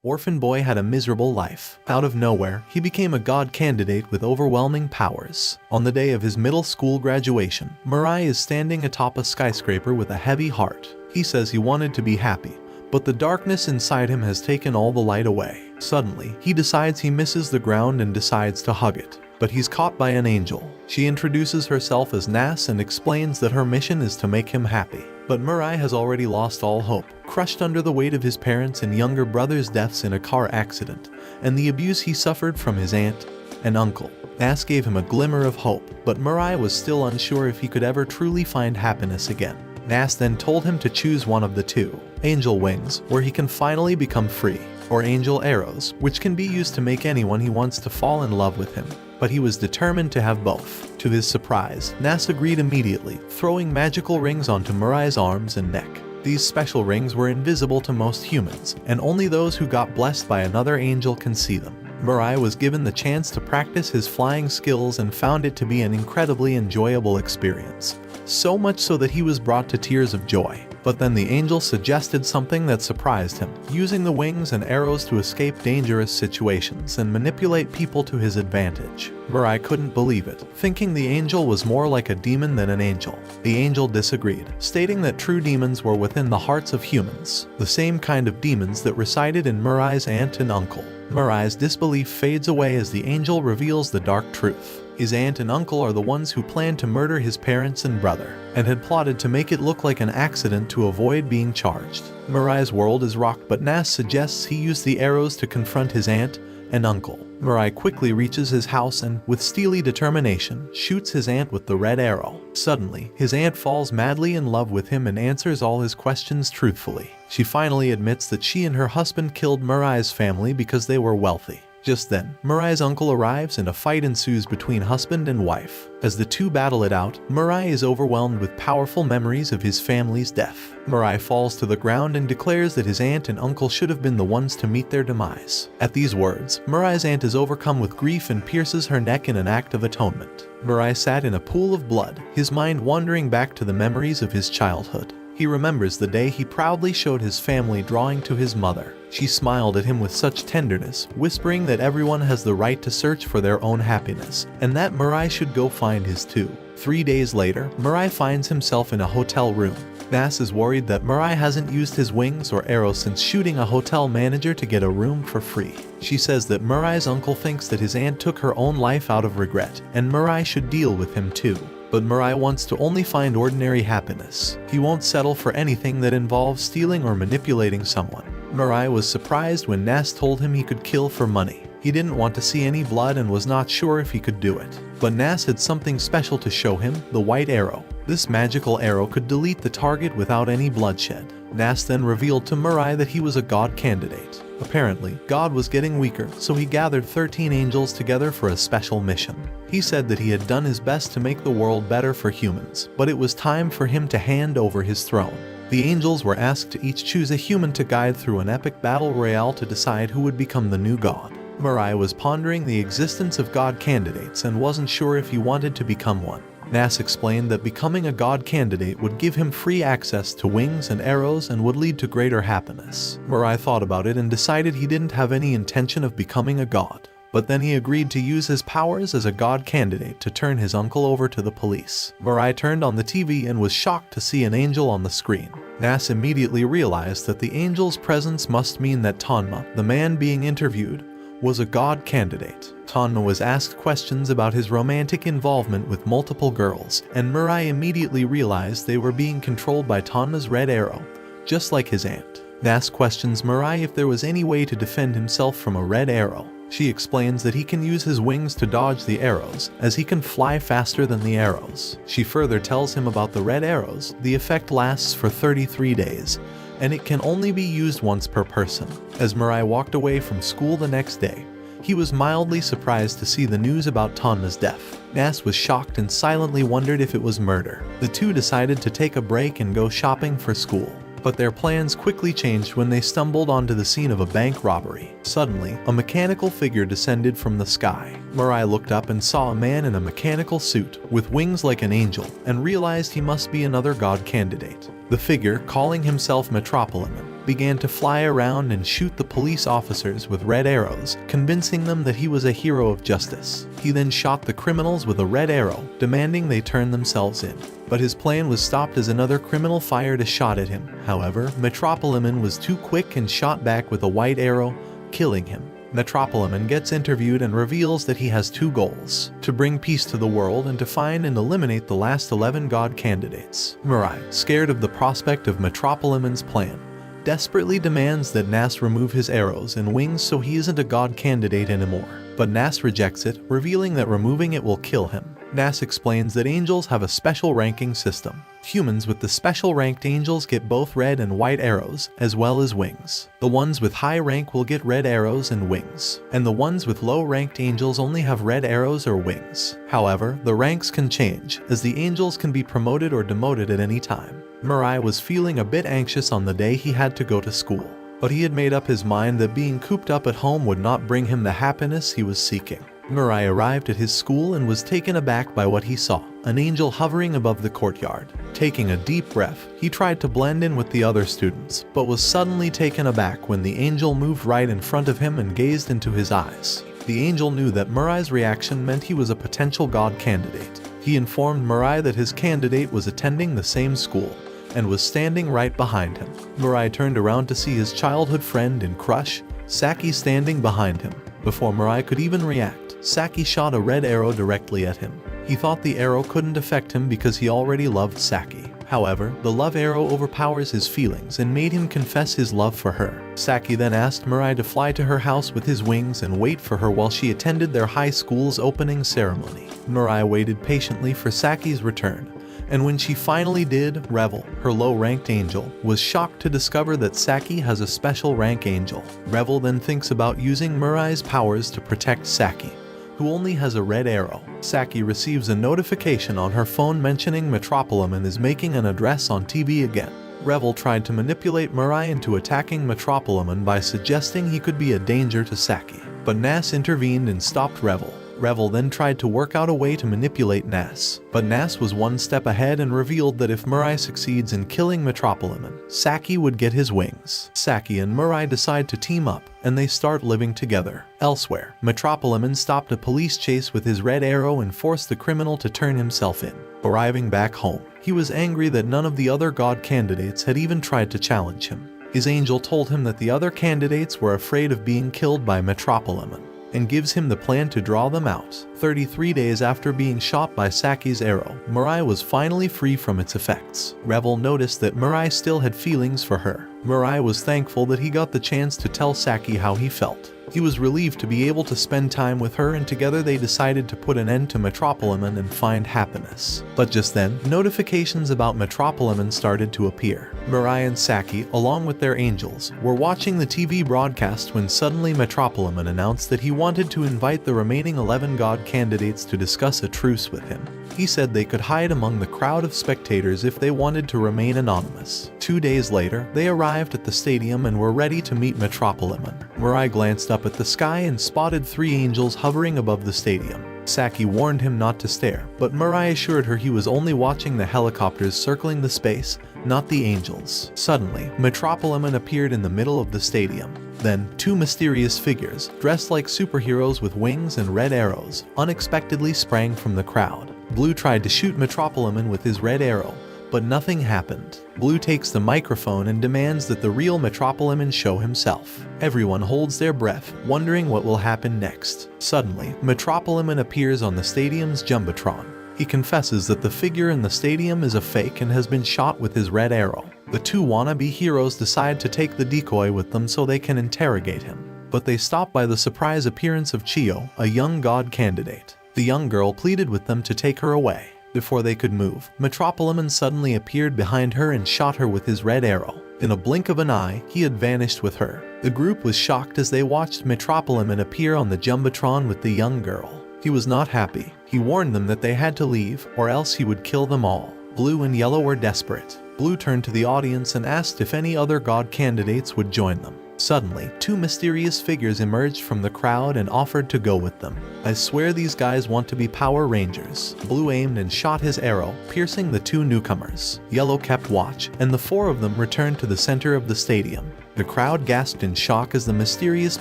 Orphan boy had a miserable life. Out of nowhere, he became a god candidate with overwhelming powers. On the day of his middle school graduation, Mirai is standing atop a skyscraper with a heavy heart. He says he wanted to be happy, but the darkness inside him has taken all the light away. Suddenly, he decides he misses the ground and decides to hug it. But he's caught by an angel. She introduces herself as Nas and explains that her mission is to make him happy. But Mirai has already lost all hope, crushed under the weight of his parents' and younger brother's deaths in a car accident, and the abuse he suffered from his aunt and uncle. Nas gave him a glimmer of hope, but Mirai was still unsure if he could ever truly find happiness again. Nas then told him to choose one of the two: angel wings, where he can finally become free, or angel arrows, which can be used to make anyone he wants to fall in love with him. But he was determined to have both. To his surprise, Nas agreed immediately, throwing magical rings onto Mirai's arms and neck. These special rings were invisible to most humans, and only those who got blessed by another angel can see them. Mirai was given the chance to practice his flying skills and found it to be an incredibly enjoyable experience. So much so that he was brought to tears of joy. But then the angel suggested something that surprised him, using the wings and arrows to escape dangerous situations and manipulate people to his advantage. Mirai couldn't believe it, thinking the angel was more like a demon than an angel. The angel disagreed, stating that true demons were within the hearts of humans, the same kind of demons that resided in Mirai's aunt and uncle. Mirai's disbelief fades away as the angel reveals the dark truth. His aunt and uncle are the ones who planned to murder his parents and brother, and had plotted to make it look like an accident to avoid being charged. Mirai's world is rocked, but Nas suggests he use the arrows to confront his aunt and uncle. Mirai quickly reaches his house and, with steely determination, shoots his aunt with the red arrow. Suddenly, his aunt falls madly in love with him and answers all his questions truthfully. She finally admits that she and her husband killed Mirai's family because they were wealthy. Just then, Mirai's uncle arrives and a fight ensues between husband and wife. As the two battle it out, Mirai is overwhelmed with powerful memories of his family's death. Mirai falls to the ground and declares that his aunt and uncle should have been the ones to meet their demise. At these words, Mirai's aunt is overcome with grief and pierces her neck in an act of atonement. Mirai sat in a pool of blood, his mind wandering back to the memories of his childhood. He remembers the day he proudly showed his family drawing to his mother. She smiled at him with such tenderness, whispering that everyone has the right to search for their own happiness, and that Mirai should go find his too. 3 days later, Mirai finds himself in a hotel room. Nas is worried that Mirai hasn't used his wings or arrows since shooting a hotel manager to get a room for free. She says that Mirai's uncle thinks that his aunt took her own life out of regret, and Mirai should deal with him too. But Mirai wants to only find ordinary happiness. He won't settle for anything that involves stealing or manipulating someone. Mirai was surprised when Nas told him he could kill for money. He didn't want to see any blood and was not sure if he could do it. But Nas had something special to show him: the white arrow. This magical arrow could delete the target without any bloodshed. Nas then revealed to Mirai that he was a god candidate. Apparently, God was getting weaker, so he gathered 13 angels together for a special mission. He said that he had done his best to make the world better for humans, but it was time for him to hand over his throne. The angels were asked to each choose a human to guide through an epic battle royale to decide who would become the new god. Mirai was pondering the existence of god candidates and wasn't sure if he wanted to become one. Nas explained that becoming a god candidate would give him free access to wings and arrows and would lead to greater happiness. Mirai thought about it and decided he didn't have any intention of becoming a god. But then he agreed to use his powers as a god candidate to turn his uncle over to the police. Mirai turned on the TV and was shocked to see an angel on the screen. Nas immediately realized that the angel's presence must mean that Tanma, the man being interviewed, was a god candidate. Tanma was asked questions about his romantic involvement with multiple girls, and Mirai immediately realized they were being controlled by Tanma's red arrow, just like his aunt. Nas questions Mirai if there was any way to defend himself from a red arrow. She explains that he can use his wings to dodge the arrows, as he can fly faster than the arrows. She further tells him about the red arrows. The effect lasts for 33 days, and it can only be used once per person. As Mirai walked away from school the next day, he was mildly surprised to see the news about Tanma's death. Nas was shocked and silently wondered if it was murder. The two decided to take a break and go shopping for school. But their plans quickly changed when they stumbled onto the scene of a bank robbery. Suddenly, a mechanical figure descended from the sky. Mirai looked up and saw a man in a mechanical suit, with wings like an angel, and realized he must be another god candidate. The figure, calling himself Metropolitan, began to fly around and shoot the police officers with red arrows, convincing them that he was a hero of justice. He then shot the criminals with a red arrow, demanding they turn themselves in. But his plan was stopped as another criminal fired a shot at him. However, Metropoliman was too quick and shot back with a white arrow, killing him. Metropoliman gets interviewed and reveals that he has two goals: to bring peace to the world and to find and eliminate the last 11 god candidates. Mirai, scared of the prospect of Metropoliman's plan, desperately demands that Nas remove his arrows and wings so he isn't a god candidate anymore. But Nas rejects it, revealing that removing it will kill him. Nas explains that angels have a special ranking system. Humans with the special ranked angels get both red and white arrows, as well as wings. The ones with high rank will get red arrows and wings, and the ones with low ranked angels only have red arrows or wings. However, the ranks can change, as the angels can be promoted or demoted at any time. Mirai was feeling a bit anxious on the day he had to go to school, but he had made up his mind that being cooped up at home would not bring him the happiness he was seeking. Mirai arrived at his school and was taken aback by what he saw: an angel hovering above the courtyard. Taking a deep breath, he tried to blend in with the other students, but was suddenly taken aback when the angel moved right in front of him and gazed into his eyes. The angel knew that Mirai's reaction meant he was a potential god candidate. He informed Mirai that his candidate was attending the same school and was standing right behind him. Mirai turned around to see his childhood friend and crush, Saki, standing behind him. Before Mirai could even react, Saki shot a red arrow directly at him. He thought the arrow couldn't affect him because he already loved Saki. However, the love arrow overpowers his feelings and made him confess his love for her. Saki then asked Mirai to fly to her house with his wings and wait for her while she attended their high school's opening ceremony. Mirai waited patiently for Saki's return, and when she finally did, Revel, her low-ranked angel, was shocked to discover that Saki has a special rank angel. Revel then thinks about using Mirai's powers to protect Saki, who only has a red arrow. Saki receives a notification on her phone mentioning Metropoliman is making an address on TV again. Revel tried to manipulate Mirai into attacking Metropoliman by suggesting he could be a danger to Saki, but Nas intervened and stopped Revel. Revel then tried to work out a way to manipulate Nas, but Nas was one step ahead and revealed that if Mirai succeeds in killing Metropoliman, Saki would get his wings. Saki and Mirai decide to team up, and they start living together. Elsewhere, Metropoliman stopped a police chase with his red arrow and forced the criminal to turn himself in. Arriving back home, he was angry that none of the other god candidates had even tried to challenge him. His angel told him that the other candidates were afraid of being killed by Metropoliman, and gives him the plan to draw them out. 33 days after being shot by Saki's arrow, Mirai was finally free from its effects. Revel noticed that Mirai still had feelings for her. Mirai was thankful that he got the chance to tell Saki how he felt. He was relieved to be able to spend time with her, and together they decided to put an end to Metropoliman and find happiness. But just then, notifications about Metropoliman started to appear. Mirai and Saki, along with their angels, were watching the TV broadcast when suddenly Metropoliman announced that he wanted to invite the remaining 11 god candidates to discuss a truce with him. He said they could hide among the crowd of spectators if they wanted to remain anonymous. 2 days later, they arrived at the stadium and were ready to meet Metropoliman. Mirai glanced up at the sky and spotted 3 angels hovering above the stadium. Saki warned him not to stare, but Mirai assured her he was only watching the helicopters circling the space, not the angels. Suddenly, Metropoliman appeared in the middle of the stadium. Then, 2 mysterious figures, dressed like superheroes with wings and red arrows, unexpectedly sprang from the crowd. Blue tried to shoot Metropoliman with his red arrow, but nothing happened. Blue takes the microphone and demands that the real Metropoliman show himself. Everyone holds their breath, wondering what will happen next. Suddenly, Metropoliman appears on the stadium's Jumbotron. He confesses that the figure in the stadium is a fake and has been shot with his red arrow. The 2 wannabe heroes decide to take the decoy with them so they can interrogate him, but they stop by the surprise appearance of Chio, a young god candidate. The young girl pleaded with them to take her away. Before they could move, Metropoliman suddenly appeared behind her and shot her with his red arrow. In a blink of an eye, he had vanished with her. The group was shocked as they watched Metropoliman appear on the Jumbotron with the young girl. He was not happy. He warned them that they had to leave, or else he would kill them all. Blue and Yellow were desperate. Blue turned to the audience and asked if any other god candidates would join them. Suddenly, two mysterious figures emerged from the crowd and offered to go with them. "I swear these guys want to be Power Rangers." Blue aimed and shot his arrow, piercing the two newcomers. Yellow kept watch, and the four of them returned to the center of the stadium. The crowd gasped in shock as the mysterious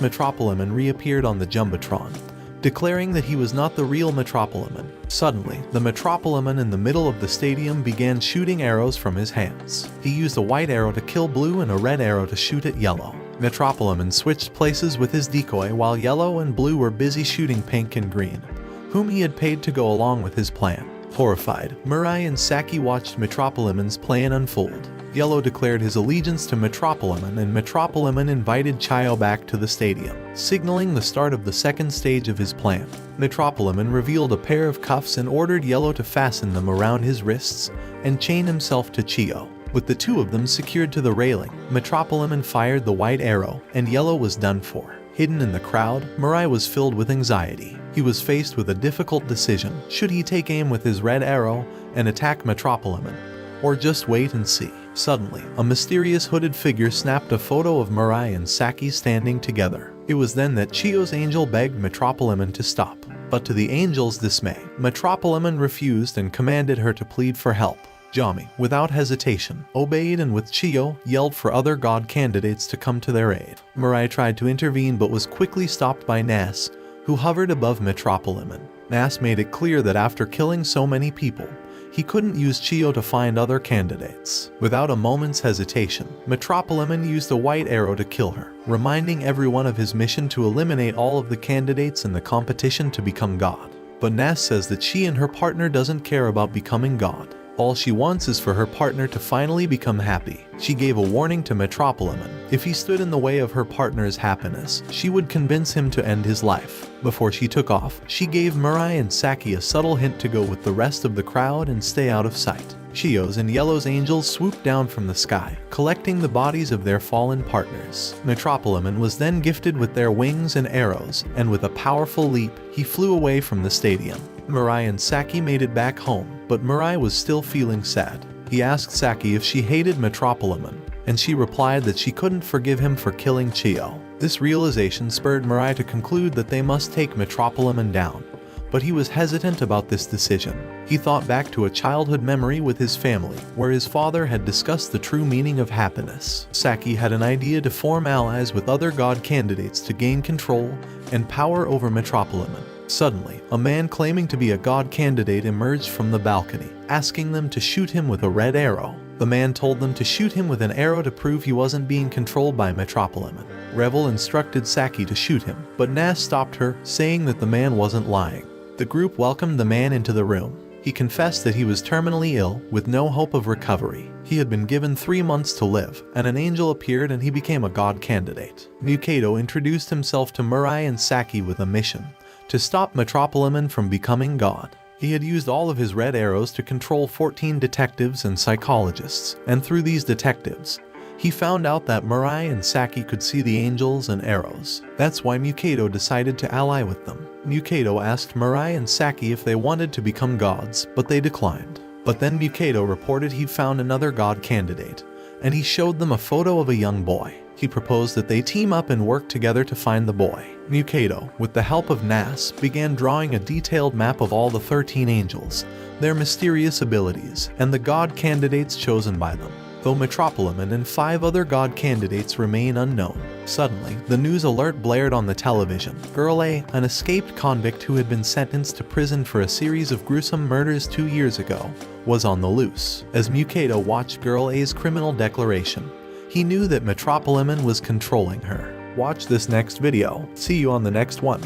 Metropoliman reappeared on the Jumbotron, declaring that he was not the real Metropoliman. Suddenly, the Metropoliman in the middle of the stadium began shooting arrows from his hands. He used a white arrow to kill Blue and a red arrow to shoot at Yellow. Metropoliman switched places with his decoy while Yellow and Blue were busy shooting Pink and Green, whom he had paid to go along with his plan. Horrified, Mirai and Saki watched Metropoliman's plan unfold. Yellow declared his allegiance to Metropoliman, and Metropoliman invited Chio back to the stadium, signaling the start of the second stage of his plan. Metropoliman revealed a pair of cuffs and ordered Yellow to fasten them around his wrists and chain himself to Chio. With the two of them secured to the railing, Metropoliman fired the white arrow, and Yellow was done for. Hidden in the crowd, Mirai was filled with anxiety. He was faced with a difficult decision. Should he take aim with his red arrow and attack Metropoliman, or just wait and see? Suddenly, a mysterious hooded figure snapped a photo of Mirai and Saki standing together. It was then that Chio's angel begged Metropoliman to stop. But to the angel's dismay, Metropoliman refused and commanded her to plead for help. Jami, without hesitation, obeyed and with Chio, yelled for other god candidates to come to their aid. Mirai tried to intervene but was quickly stopped by Nas, who hovered above Metropoliman. Nas made it clear that after killing so many people, he couldn't use Chio to find other candidates. Without a moment's hesitation, Metropoliman used a white arrow to kill her, reminding everyone of his mission to eliminate all of the candidates in the competition to become god. But Nas says that she and her partner doesn't care about becoming god. All she wants is for her partner to finally become happy. She gave a warning to Metropoliman. If he stood in the way of her partner's happiness, she would convince him to end his life. Before she took off, she gave Mirai and Saki a subtle hint to go with the rest of the crowd and stay out of sight. Chio's and Yellow's angels swooped down from the sky, collecting the bodies of their fallen partners. Metropoliman was then gifted with their wings and arrows, and with a powerful leap, he flew away from the stadium. Mirai and Saki made it back home, but Mirai was still feeling sad. He asked Saki if she hated Metropoliman, and she replied that she couldn't forgive him for killing Chio. This realization spurred Mirai to conclude that they must take Metropoliman down, but he was hesitant about this decision. He thought back to a childhood memory with his family, where his father had discussed the true meaning of happiness. Saki had an idea to form allies with other god candidates to gain control and power over Metropoliman. Suddenly, a man claiming to be a god candidate emerged from the balcony, asking them to shoot him with a red arrow. The man told them to shoot him with an arrow to prove he wasn't being controlled by Metropoliman. Revel instructed Saki to shoot him, but Nas stopped her, saying that the man wasn't lying. The group welcomed the man into the room. He confessed that he was terminally ill, with no hope of recovery. He had been given 3 months to live, and an angel appeared and he became a god candidate. Mikado introduced himself to Mirai and Saki with a mission to stop Metropoliman from becoming god. He had used all of his red arrows to control 14 detectives and psychologists, and through these detectives, he found out that Mirai and Saki could see the angels and arrows. That's why Mikado decided to ally with them. Mikado asked Mirai and Saki if they wanted to become gods, but they declined. But then Mikado reported he'd found another god candidate, and he showed them a photo of a young boy. He proposed that they team up and work together to find the boy. Mikado, with the help of Nas, began drawing a detailed map of all the 13 angels, their mysterious abilities, and the god candidates chosen by them. Though Metropoliman and 5 other god candidates remain unknown. Suddenly, the news alert blared on the television. Girl A, an escaped convict who had been sentenced to prison for a series of gruesome murders 2 years ago, was on the loose. As Mikado watched Girl A's criminal declaration, he knew that Metropoliman was controlling her. Watch this next video. See you on the next one.